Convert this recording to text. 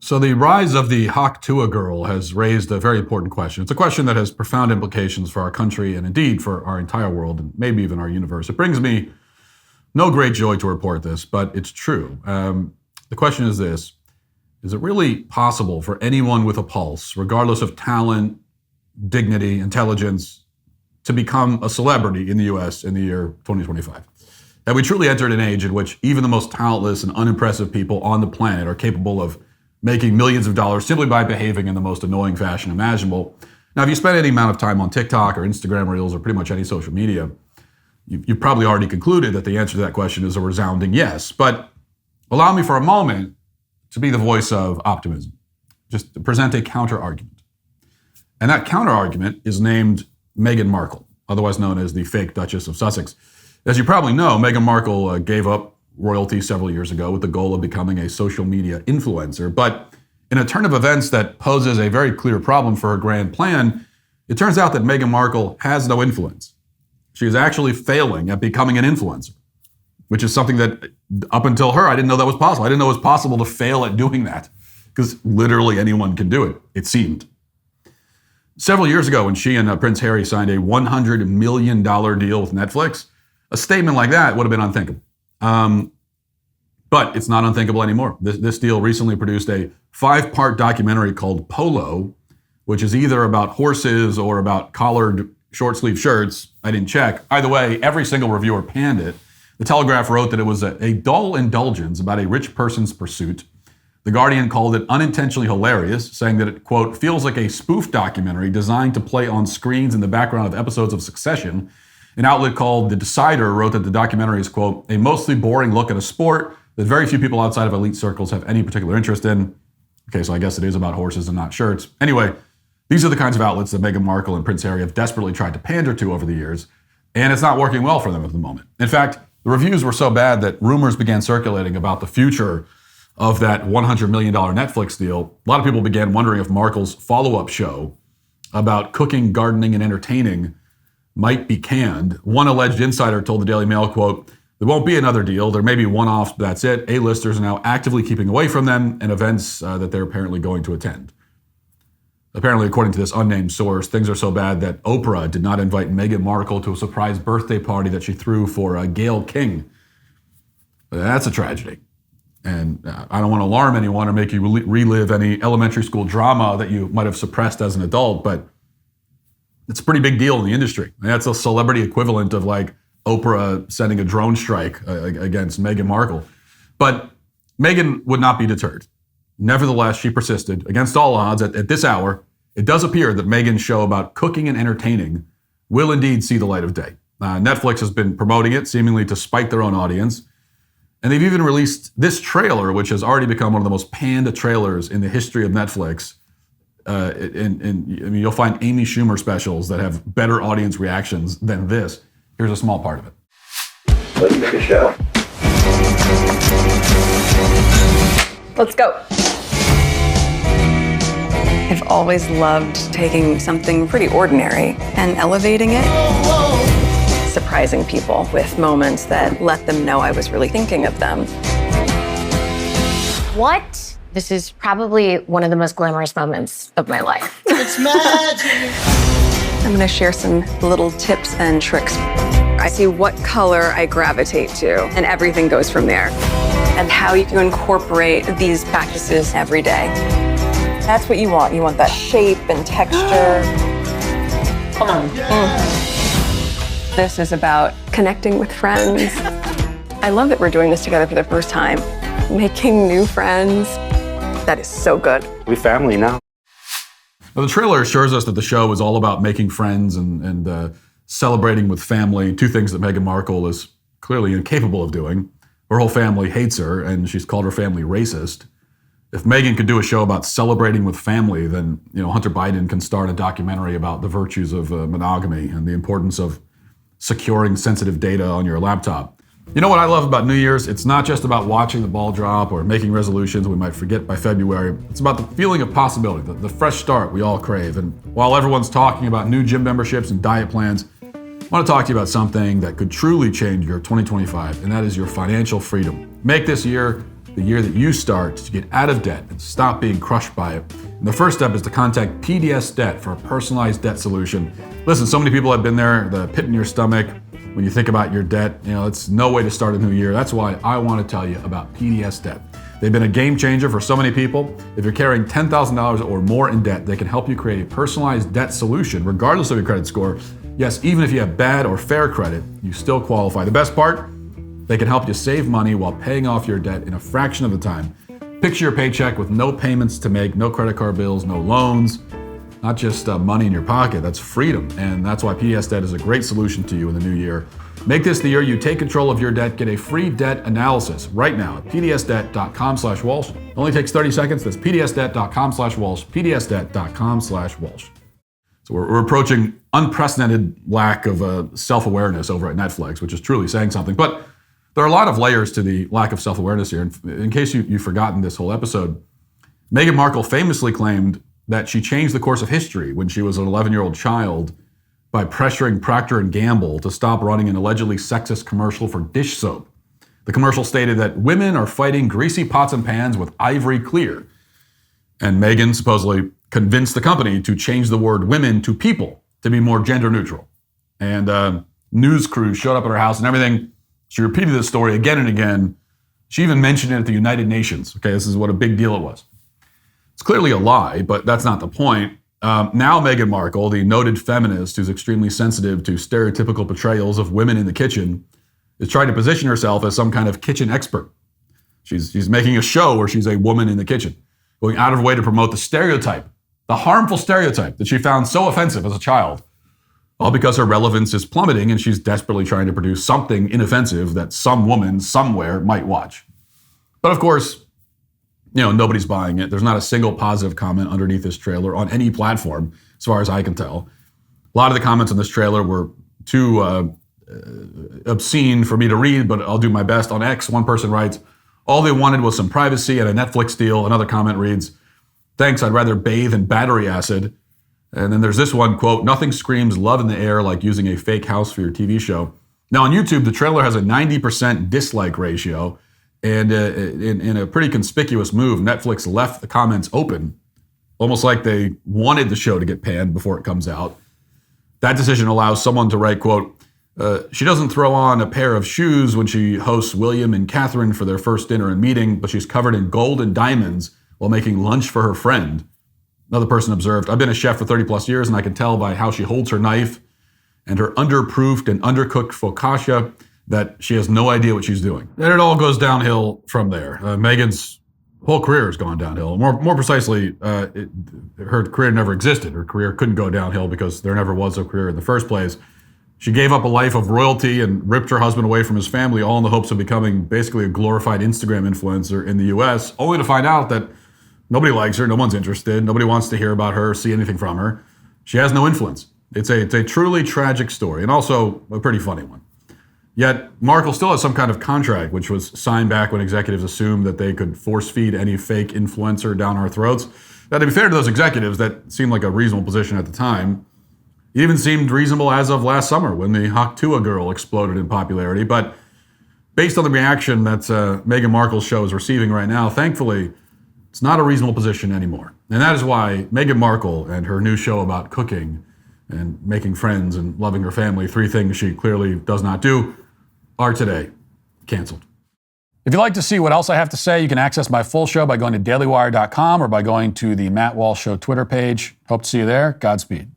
So the rise of the Hawk Tuah girl has raised a very important question. It's a question that has profound implications for our country and indeed for our entire world and maybe even our universe. It brings me no great joy to report this, but it's true. The question is this: is it really possible for anyone with a pulse, regardless of talent, dignity, intelligence, to become a celebrity in the US in the year 2025? Have we truly entered an age in which even the most talentless and unimpressive people on the planet are capable of making millions of dollars simply by behaving in the most annoying fashion imaginable? Now, if you spend any amount of time on TikTok or Instagram Reels or pretty much any social media, you've probably already concluded that the answer to that question is a resounding yes. But allow me for a moment to be the voice of optimism, just to present a counter-argument. And that counter-argument is named Meghan Markle, otherwise known as the fake Duchess of Sussex. As you probably know, Meghan Markle gave up royalty several years ago with the goal of becoming a social media influencer. But in a turn of events that poses a very clear problem for her grand plan, it turns out that Meghan Markle has no influence. She is actually failing at becoming an influencer, which is something that up until her, I didn't know that was possible. I didn't know it was possible to fail at doing that because literally anyone can do it, it seemed. Several years ago, when she and Prince Harry signed a $100 million deal with Netflix, a statement like that would have been unthinkable. But it's not unthinkable anymore. This deal recently produced a 5-part documentary called Polo, which is either about horses or about collared short-sleeve shirts. I didn't check. Either way, every single reviewer panned it. The Telegraph wrote that it was a dull indulgence about a rich person's pursuit. The Guardian called it unintentionally hilarious, saying that it, quote, feels like a spoof documentary designed to play on screens in the background of episodes of Succession. An outlet called The Decider wrote that the documentary is, quote, a mostly boring look at a sport that very few people outside of elite circles have any particular interest in. Okay, so I guess it is about horses and not shirts. Anyway, these are the kinds of outlets that Meghan Markle and Prince Harry have desperately tried to pander to over the years, and it's not working well for them at the moment. In fact, the reviews were so bad that rumors began circulating about the future of that $100 million Netflix deal. A lot of people began wondering if Markle's follow-up show about cooking, gardening, and entertaining might be canned. One alleged insider told the Daily Mail, quote, there won't be another deal. There may be one-offs, but that's it. A-listers are now actively keeping away from them and events that they're apparently going to attend. Apparently, according to this unnamed source, things are so bad that Oprah did not invite Meghan Markle to a surprise birthday party that she threw for Gayle King. That's a tragedy. And I don't want to alarm anyone or make you relive any elementary school drama that you might have suppressed as an adult, but it's a pretty big deal in the industry. That's a celebrity equivalent of like Oprah sending a drone strike against Meghan Markle. But Meghan would not be deterred. Nevertheless, she persisted. Against all odds, at this hour, it does appear that Meghan's show about cooking and entertaining will indeed see the light of day. Netflix has been promoting it, seemingly to spite their own audience. And they've even released this trailer, which has already become one of the most panned trailers in the history of Netflix. And you'll find Amy Schumer specials that have better audience reactions than this. Here's a small part of it. Let's make a show. Let's go. I've always loved taking something pretty ordinary and elevating it, surprising people with moments that let them know I was really thinking of them. What? This is probably one of the most glamorous moments of my life. It's magic. I'm gonna share some little tips and tricks. I see what color I gravitate to, and everything goes from there. And how you can incorporate these practices every day. That's what you want. You want that shape and texture. Come on. This is about connecting with friends. I love that we're doing this together for the first time. Making new friends. That is so good. We family now. Now, the trailer assures us that the show is all about making friends and celebrating with family, two things that Meghan Markle is clearly incapable of doing. Her whole family hates her, and she's called her family racist. If Meghan could do a show about celebrating with family, then Hunter Biden can start a documentary about the virtues of monogamy and the importance of securing sensitive data on your laptop. You know what I love about New Year's? It's not just about watching the ball drop or making resolutions we might forget by February. It's about the feeling of possibility, the fresh start we all crave. And while everyone's talking about new gym memberships and diet plans, I want to talk to you about something that could truly change your 2025, and that is your financial freedom. Make this year the year that you start to get out of debt and stop being crushed by it. And the first step is to contact PDS Debt for a personalized debt solution. Listen, so many people have been there, the pit in your stomach when you think about your debt. It's no way to start a new year. That's why I want to tell you about PDS Debt. They've been a game changer for so many people. If you're carrying $10,000 or more in debt, they can help you create a personalized debt solution regardless of your credit score. Yes, even if you have bad or fair credit, you still qualify. The best part? They can help you save money while paying off your debt in a fraction of the time. Picture your paycheck with no payments to make, no credit card bills, no loans, not just money in your pocket. That's freedom. And that's why PDS Debt is a great solution to you in the new year. Make this the year you take control of your debt. Get a free debt analysis right now at pdsdebt.com/Walsh. It only takes 30 seconds. That's pdsdebt.com/Walsh, pdsdebt.com/Walsh. So we're approaching unprecedented lack of self-awareness over at Netflix, which is truly saying something. But there are a lot of layers to the lack of self-awareness here. And in case you've forgotten this whole episode, Meghan Markle famously claimed that she changed the course of history when she was an 11-year-old child by pressuring Procter & Gamble to stop running an allegedly sexist commercial for dish soap. The commercial stated that women are fighting greasy pots and pans with ivory clear. And Meghan supposedly convinced the company to change the word women to people to be more gender neutral. And news crews showed up at her house and everything. She repeated this story again and again. She even mentioned it at the United Nations. Okay, this is what a big deal it was. It's clearly a lie, but that's not the point. Now Meghan Markle, the noted feminist who's extremely sensitive to stereotypical portrayals of women in the kitchen, is trying to position herself as some kind of kitchen expert. She's making a show where she's a woman in the kitchen, going out of her way to promote the stereotype, the harmful stereotype that she found so offensive as a child, all because her relevance is plummeting and she's desperately trying to produce something inoffensive that some woman somewhere might watch. But of course, nobody's buying it. There's not a single positive comment underneath this trailer on any platform, as far as I can tell. A lot of the comments on this trailer were too obscene for me to read, but I'll do my best. On X, one person writes, "All they wanted was some privacy and a Netflix deal." Another comment reads, "Thanks, I'd rather bathe in battery acid." And then there's this one, quote, "Nothing screams love in the air like using a fake house for your TV show." Now on YouTube, the trailer has a 90% dislike ratio. And in a pretty conspicuous move, Netflix left the comments open, almost like they wanted the show to get panned before it comes out. That decision allows someone to write, quote, "She doesn't throw on a pair of shoes when she hosts William and Catherine for their first dinner and meeting, but she's covered in gold and diamonds while making lunch for her friend." Another person observed, "I've been a chef for 30 plus years and I can tell by how she holds her knife and her underproofed and undercooked focaccia that she has no idea what she's doing." And it all goes downhill from there. Meghan's whole career has gone downhill. More precisely, her career never existed. Her career couldn't go downhill because there never was a career in the first place. She gave up a life of royalty and ripped her husband away from his family, all in the hopes of becoming basically a glorified Instagram influencer in the US, only to find out that nobody likes her, no one's interested, nobody wants to hear about her, see anything from her. She has no influence. It's a truly tragic story, and also a pretty funny one. Yet, Markle still has some kind of contract, which was signed back when executives assumed that they could force feed any fake influencer down our throats. Now, to be fair to those executives, that seemed like a reasonable position at the time. It even seemed reasonable as of last summer when the Haktua girl exploded in popularity. But based on the reaction that Meghan Markle's show is receiving right now, thankfully, it's not a reasonable position anymore. And that is why Meghan Markle and her new show about cooking and making friends and loving her family, three things she clearly does not do, are today canceled. If you'd like to see what else I have to say, you can access my full show by going to dailywire.com or by going to the Matt Walsh Show Twitter page. Hope to see you there. Godspeed.